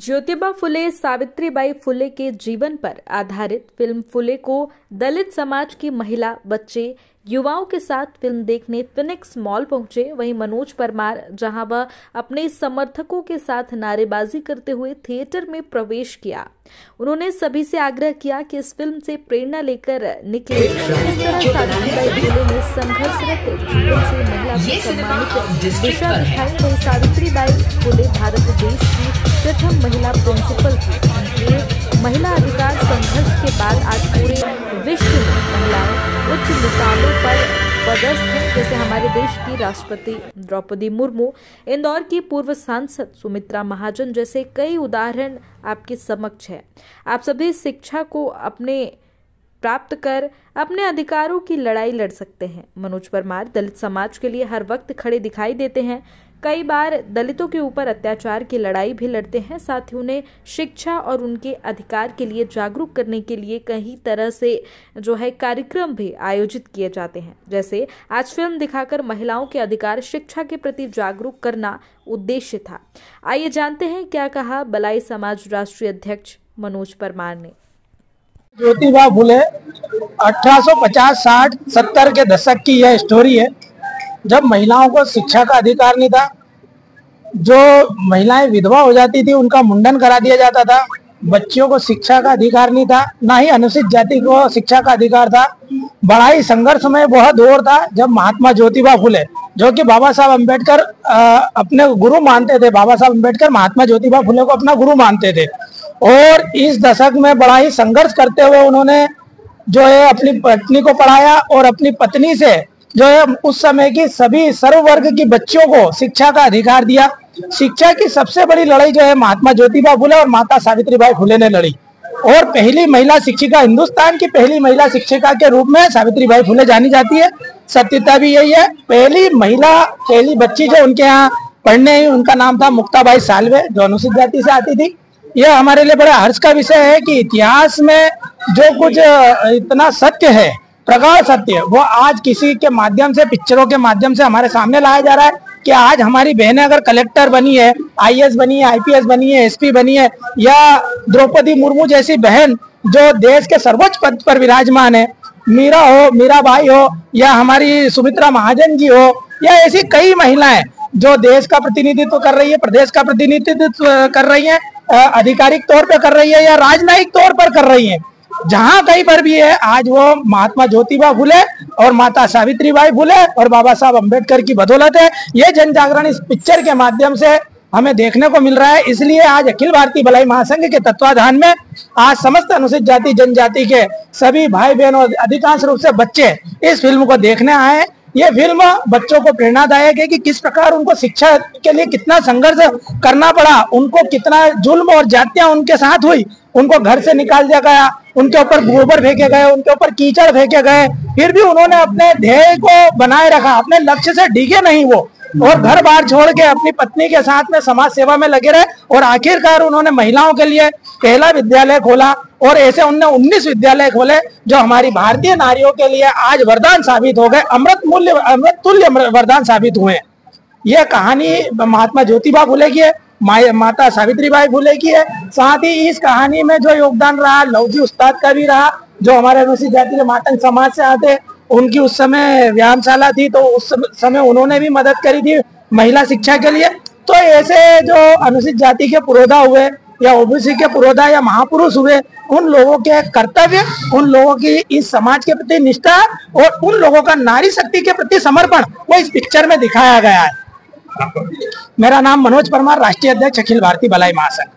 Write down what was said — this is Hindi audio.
ज्योतिबा फुले सावित्रीबाई फुले के जीवन पर आधारित फिल्म फुले को दलित समाज की महिला, बच्चे, युवाओं के साथ फिल्म देखने फिनिक्स मॉल पहुंचे। वहीं मनोज परमार, जहां वह अपने समर्थकों के साथ नारेबाजी करते हुए थिएटर में प्रवेश किया। उन्होंने सभी से आग्रह किया कि इस फिल्म से प्रेरणा लेकर निकले। इस तरह सावित्रीबाई फुले ने संघर्षरत जीवन से महिला को सम्मानित दिशा दिखाई। वहीं सावित्रीबाई फुले भारत देश की प्रथम महिला प्रिंसिपल थी। ये महिला अधिकार संघर्ष के बाद आज पूरे विश्व में महिलाएं उच्च मुकामों पर पदस्थ हैं, जैसे हमारे देश की राष्ट्रपति द्रौपदी मुर्मू, इंदौर की पूर्व सांसद सुमित्रा महाजन जैसे कई उदाहरण आपके समक्ष है। आप सभी शिक्षा को अपने प्राप्त कर अपने अधिकारों की लड़ाई लड़ सकते हैं। मनोज परमार दलित समाज के लिए हर वक्त खड़े दिखाई देते हैं। कई बार दलितों के ऊपर अत्याचार की लड़ाई भी लड़ते हैं। साथ ही उन्हें शिक्षा और उनके अधिकार के लिए जागरूक करने के लिए कई तरह से कार्यक्रम भी आयोजित किए जाते हैं। जैसे आज फिल्म दिखाकर महिलाओं के अधिकार, शिक्षा के प्रति जागरूक करना उद्देश्य था। आइए जानते हैं क्या कहा बलाई समाज राष्ट्रीय अध्यक्ष मनोज परमार ने। ज्योतिबा फुले 1850, 60, 70 के दशक की यह स्टोरी है, जब महिलाओं को शिक्षा का अधिकार नहीं था। जो महिलाएं विधवा हो जाती थी उनका मुंडन करा दिया जाता था। बच्चियों को शिक्षा का अधिकार नहीं था, ना ही अनुसूचित जाति को शिक्षा का अधिकार था। बड़ा ही संघर्षमय वह दौर था जब महात्मा ज्योतिबा फुले, जो कि बाबा साहब अम्बेडकर अपने गुरु मानते थे, बाबा साहब अम्बेडकर महात्मा ज्योतिबा फुले को अपना गुरु मानते थे। और इस दशक में बड़ा ही संघर्ष करते हुए उन्होंने जो है अपनी पत्नी को पढ़ाया और अपनी पत्नी से जो है उस समय की सभी सर्व वर्ग की बच्चियों को शिक्षा का अधिकार दिया। शिक्षा की सबसे बड़ी लड़ाई जो है महात्मा ज्योतिबा फुले और माता सावित्रीबाई फुले ने लड़ी। और पहली महिला शिक्षिका, हिंदुस्तान की पहली महिला शिक्षिका के रूप में सावित्रीबाई फुले जानी जाती है। सत्यता भी यही है। पहली महिला, पहली बच्ची जो उनके यहाँ पढ़ने आई, उनका नाम था मुक्ताबाई सालवे, जो अनुसूचित जाति से आती थी। यह हमारे लिए बड़ा हर्ष का विषय है कि इतिहास में जो कुछ इतना सत्य है, प्रगाढ़ सत्य, वो आज किसी के माध्यम से, पिक्चरों के माध्यम से हमारे सामने लाया जा रहा है कि आज हमारी बहनें अगर कलेक्टर बनी है, आईएएस बनी है, आईपीएस बनी है, एसपी बनी है, या द्रौपदी मुर्मू जैसी बहन जो देश के सर्वोच्च पद पर विराजमान है, मीरा हो, मीराबाई हो, या हमारी सुमित्रा महाजन जी हो, या ऐसी कई महिलाएं जो देश का प्रतिनिधित्व कर रही है, प्रदेश का प्रतिनिधित्व कर रही है, आधिकारिक तौर पर कर रही है या राजनयिक तौर पर कर रही है, जहां कहीं पर भी है, आज वो महात्मा ज्योतिबा फुले और माता सावित्रीबाई फुले और बाबा साहब अम्बेडकर की बदौलत है। ये जन जागरण इस पिक्चर के माध्यम से हमें देखने को मिल रहा है। इसलिए आज अखिल भारतीय भलाई महासंघ के तत्वाधान में आज समस्त अनुसूचित जाति जनजाति के सभी भाई बहन और अधिकांश रूप से बच्चे इस फिल्म को देखने आए हैं। ये फिल्म बच्चों को प्रेरणादायक है कि किस प्रकार उनको शिक्षा के लिए कितना संघर्ष करना पड़ा, उनको कितना जुल्म और जातियां उनके साथ हुई, उनको घर से निकाल दिया गया, उनके ऊपर गोबर फेंके गए, उनके ऊपर कीचड़ फेंके गए, फिर भी उन्होंने अपने ध्येय को बनाए रखा, अपने लक्ष्य से डिगे नहीं वो, और घर बार छोड़ के अपनी पत्नी के साथ में समाज सेवा में लगे रहे। और आखिरकार उन्होंने महिलाओं के लिए पहला विद्यालय खोला और ऐसे उन्होंने 19 विद्यालय खोले जो हमारी भारतीय नारियों के लिए आज वरदान साबित हो गए, अमृत तुल्य वरदान साबित हुए। यह कहानी महात्मा ज्योतिबा फुले की है, माता सावित्रीबाई फुले की है। साथ ही इस कहानी में जो योगदान रहा लवजी उस्ताद का भी रहा, जो हमारे अनुसूचित जाति के मातंग समाज से आते, उनकी उस समय व्यायामशाला थी, तो उस समय उन्होंने भी मदद करी थी महिला शिक्षा के लिए। तो ऐसे जो अनुसूचित जाति के पुरोधा हुए या ओबीसी के पुरोधा या महापुरुष हुए, उन लोगों के कर्तव्य, उन लोगों की इस समाज के प्रति निष्ठा और उन लोगों का नारी शक्ति के प्रति समर्पण वो इस पिक्चर में दिखाया गया है। मेरा नाम मनोज परमार, राष्ट्रीय अध्यक्ष अखिल भारतीय भलाई महासंघ।